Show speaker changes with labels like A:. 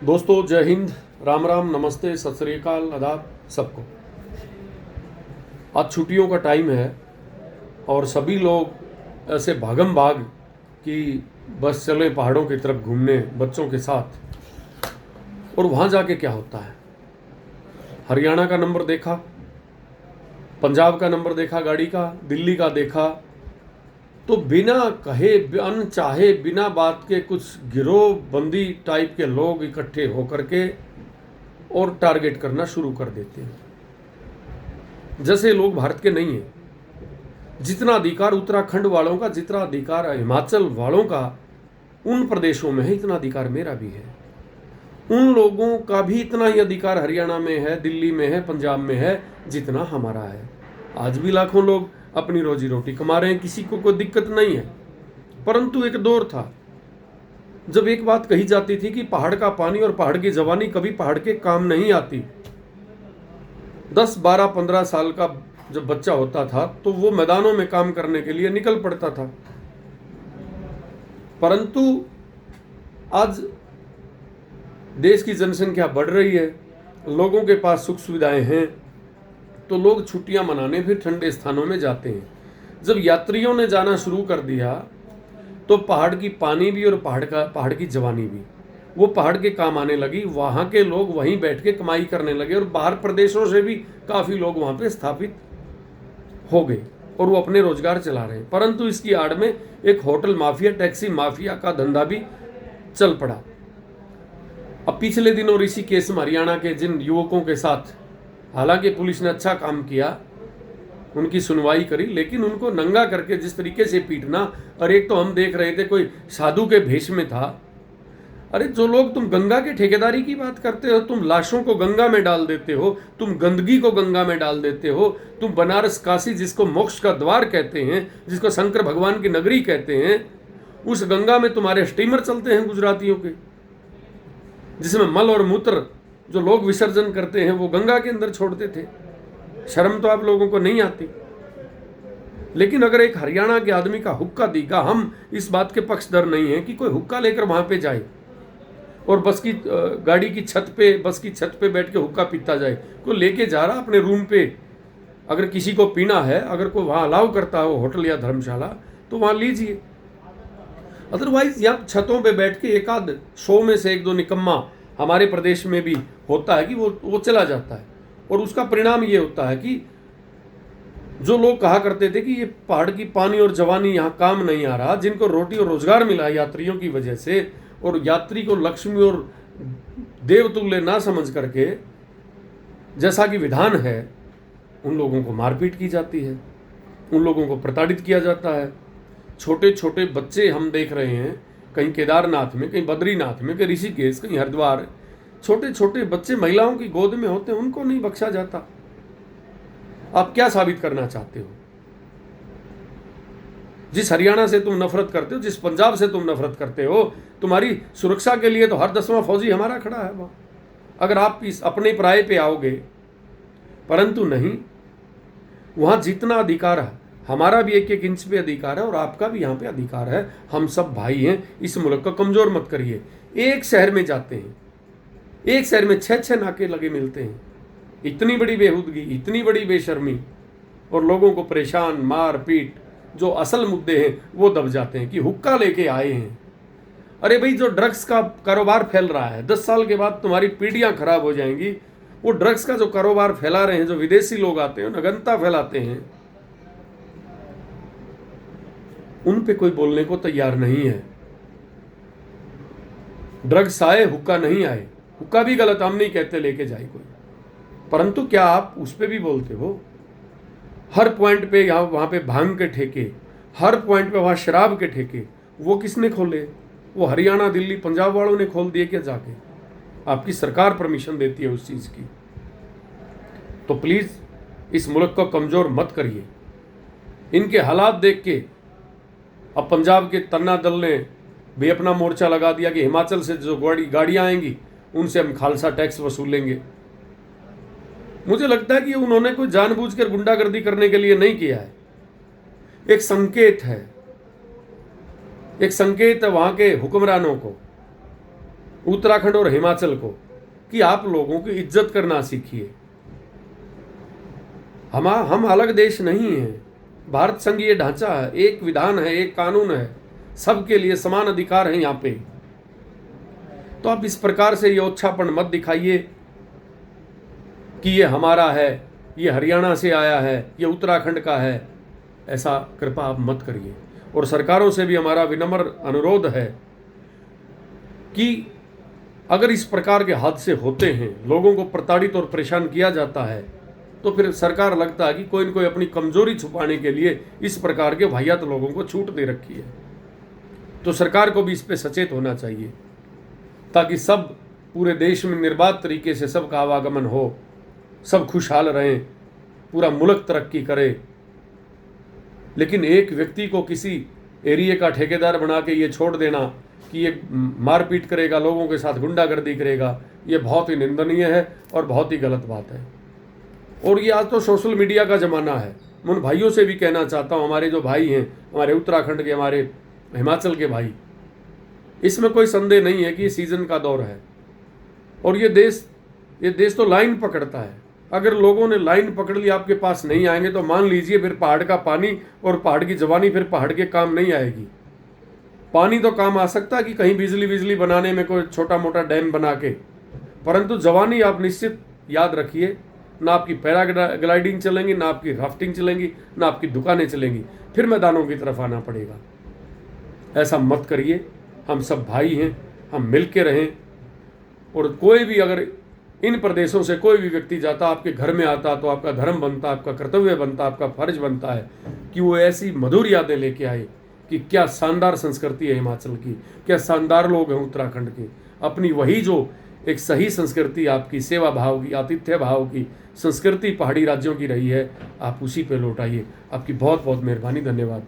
A: दोस्तों, जय हिंद, राम राम, नमस्ते, सत श्री अकाल, आदाब सबको। आज छुट्टियों का टाइम है और सभी लोग ऐसे भागम भाग कि बस चलें पहाड़ों की तरफ घूमने बच्चों के साथ। और वहाँ जाके क्या होता है, हरियाणा का नंबर देखा, पंजाब का नंबर देखा गाड़ी का, दिल्ली का देखा, तो बिना कहे अनचाहे बिना बात के कुछ गिरोह बंदी टाइप के लोग इकट्ठे होकर के और टारगेट करना शुरू कर देते हैं जैसे लोग भारत के नहीं हैं। जितना अधिकार उत्तराखंड वालों का, जितना अधिकार हिमाचल वालों का उन प्रदेशों में है, इतना अधिकार मेरा भी है। उन लोगों का भी इतना ही अधिकार हरियाणा में है, दिल्ली में है, पंजाब में है, जितना हमारा है। आज भी लाखों लोग अपनी रोजी रोटी कमा रहे हैं, किसी को कोई दिक्कत नहीं है। परंतु एक दौर था जब एक बात कही जाती थी कि पहाड़ का पानी और पहाड़ की जवानी कभी पहाड़ के काम नहीं आती। 10, 12, 15 साल का जब बच्चा होता था तो वो मैदानों में काम करने के लिए निकल पड़ता था। परंतु आज देश की जनसंख्या बढ़ रही है, लोगों के पास सुख सुविधाएं हैं, तो लोग छुट्टियां मनाने फिर ठंडे स्थानों में जाते हैं। जब यात्रियों ने जाना शुरू कर दिया तो पहाड़ की पानी भी और पहाड़ की जवानी भी वो पहाड़ के काम आने लगी। वहाँ के लोग वहीं बैठ के कमाई करने लगे और बाहर प्रदेशों से भी काफ़ी लोग वहाँ पे स्थापित हो गए और वो अपने रोजगार चला रहे हैं। परंतु इसकी आड़ में एक होटल माफिया, टैक्सी माफिया का धंधा भी चल पड़ा। अब पिछले दिनों ऋषिकेश में हरियाणा के जिन युवकों के साथ, हालांकि पुलिस ने अच्छा काम किया, उनकी सुनवाई करी, लेकिन उनको नंगा करके जिस तरीके से पीटना, और एक तो हम देख रहे थे कोई साधु के भेष में था। अरे जो लोग, तुम गंगा के ठेकेदारी की बात करते हो, तुम लाशों को गंगा में डाल देते हो, तुम गंदगी को गंगा में डाल देते हो, तुम बनारस काशी जिसको मोक्ष का द्वार कहते हैं, जिसको शंकर भगवान की नगरी कहते हैं, उस गंगा में तुम्हारे स्टीमर चलते हैं गुजरातियों के, जिसमें मल और मूत्र जो लोग विसर्जन करते हैं वो गंगा के अंदर छोड़ते थे। शर्म तो आप लोगों को नहीं आती। लेकिन अगर एक हरियाणा के आदमी का हुक्का दिखा, हम इस बात के पक्षधर नहीं है कि कोई हुक्का लेकर वहां पे जाए और बस की गाड़ी की छत पे, बस की छत पे बैठ के हुक्का पीता जाए। कोई लेके जा रहा अपने रूम पे, अगर किसी को पीना है, अगर कोई वहां अलाउ करता हो होटल या धर्मशाला, तो वहां लीजिए। अदरवाइज यहाँ छतों पे बैठ के एक आध 100 में से 1-2 निकम्मा हमारे प्रदेश में भी होता है कि वो चला जाता है। और उसका परिणाम ये होता है कि जो लोग कहा करते थे कि ये पहाड़ की पानी और जवानी यहाँ काम नहीं आ रहा, जिनको रोटी और रोजगार मिला है यात्रियों की वजह से, और यात्री को लक्ष्मी और देवतुल्य ना समझ करके, जैसा कि विधान है, उन लोगों को मारपीट की जाती है, उन लोगों को प्रताड़ित किया जाता है। छोटे छोटे बच्चे हम देख रहे हैं, कहीं केदारनाथ में, कहीं बद्रीनाथ में, कहीं ऋषिकेश, कहीं हरिद्वार, छोटे छोटे बच्चे महिलाओं की गोद में होते हैं, उनको नहीं बख्शा जाता। आप क्या साबित करना चाहते हो? जिस हरियाणा से तुम नफरत करते हो, जिस पंजाब से तुम नफरत करते हो, तुम्हारी सुरक्षा के लिए तो हर 10वां फौजी हमारा खड़ा है वहां। अगर आप इस अपने पराये पे आओगे, परंतु नहीं, वहां जितना अधिकार है, हमारा भी 1-1 इंच पे अधिकार है और आपका भी यहाँ पे अधिकार है। हम सब भाई हैं, इस मुल्क को कमजोर मत करिए। एक शहर में जाते हैं, एक शहर में 6-6 नाके लगे मिलते हैं। इतनी बड़ी बेहूदगी, इतनी बड़ी बेशर्मी, और लोगों को परेशान, मार पीट, जो असल मुद्दे हैं वो दब जाते हैं कि हुक्का लेके आए हैं। अरे भाई, जो ड्रग्स का कारोबार फैल रहा है, 10 साल के बाद तुम्हारी पीढ़ियां खराब हो जाएंगी। वो ड्रग्स का जो कारोबार फैला रहे हैं, जो विदेशी लोग आते हैं, नगनता फैलाते हैं, उन पे कोई बोलने को तैयार नहीं है। ड्रग्स आए, हुक्का नहीं आए। हुक्का भी गलत, हम नहीं कहते लेके जाए कोई, परंतु क्या आप उस पे भी बोलते हो? हर पॉइंट पे यहाँ वहाँ पे भांग के ठेके, हर पॉइंट पे वहाँ शराब के ठेके, वो किसने खोले? वो हरियाणा, दिल्ली, पंजाब वालों ने खोल दिए क्या जाके? आपकी सरकार परमिशन देती है उस चीज़ की। तो प्लीज़ इस मुल्क को कमज़ोर मत करिए। इनके हालात देख के अब पंजाब के तन्ना दल ने भी अपना मोर्चा लगा दिया कि हिमाचल से जो गाड़ियाँ आएंगी उनसे हम खालसा टैक्स वसूलेंगे। मुझे लगता है कि उन्होंने कोई जानबूझकर गुंडागर्दी करने के लिए नहीं किया है। एक संकेत है, एक संकेत है वहाँ के हुक्मरानों को उत्तराखंड और हिमाचल को कि आप लोगों की इज्जत करना सीखिए। हम अलग देश नहीं हैं। भारत संघीय ढांचा है, एक विधान है, एक कानून है, सबके लिए समान अधिकार है यहाँ पे। तो आप इस प्रकार से ये ओछापन मत दिखाइए कि ये हमारा है, ये हरियाणा से आया है, ये उत्तराखंड का है। ऐसा कृपा आप मत करिए। और सरकारों से भी हमारा विनम्र अनुरोध है कि अगर इस प्रकार के हादसे होते हैं, लोगों को प्रताड़ित और परेशान किया जाता है, तो फिर सरकार लगता है कि कोई न कोई अपनी कमजोरी छुपाने के लिए इस प्रकार के वाहियात लोगों को छूट दे रखी है। तो सरकार को भी इस पे सचेत होना चाहिए, ताकि सब पूरे देश में निर्बाध तरीके से सबका आवागमन हो, सब खुशहाल रहें, पूरा मुल्क तरक्की करे। लेकिन एक व्यक्ति को किसी एरिया का ठेकेदार बना के ये छोड़ देना कि ये मारपीट करेगा, लोगों के साथ गुंडागर्दी करेगा, ये बहुत ही निंदनीय है और बहुत ही गलत बात है। और ये आज तो सोशल मीडिया का ज़माना है। मैं उन भाइयों से भी कहना चाहता हूँ, हमारे जो भाई हैं, हमारे उत्तराखंड के, हमारे हिमाचल के भाई, इसमें कोई संदेह नहीं है कि ये सीज़न का दौर है और ये देश तो लाइन पकड़ता है। अगर लोगों ने लाइन पकड़ ली, आपके पास नहीं आएंगे तो मान लीजिए फिर पहाड़ का पानी और पहाड़ की जवानी फिर पहाड़ के काम नहीं आएगी। पानी तो काम आ सकता है कि कहीं बिजली बनाने में कोई छोटा मोटा डैम बना के, परंतु जवानी आप निश्चित याद रखिए, ना आपकी पैराग्लाइडिंग चलेंगी, ना आपकी राफ्टिंग चलेंगी, ना आपकी दुकानें चलेंगी, फिर मैदानों की तरफ आना पड़ेगा। ऐसा मत करिए। हम सब भाई हैं, हम मिल के रहें। और कोई भी अगर इन प्रदेशों से कोई भी व्यक्ति जाता, आपके घर में आता, तो आपका धर्म बनता, आपका कर्तव्य बनता, आपका फर्ज बनता है कि वो ऐसी मधुर यादें लेके आए कि क्या शानदार संस्कृति है हिमाचल की, क्या शानदार लोग हैं उत्तराखंड के। अपनी वही जो एक सही संस्कृति आपकी सेवा भाव की, आतिथ्य भाव की संस्कृति पहाड़ी राज्यों की रही है, आप उसी पे लौटाइए। आपकी बहुत बहुत मेहरबानी, धन्यवाद।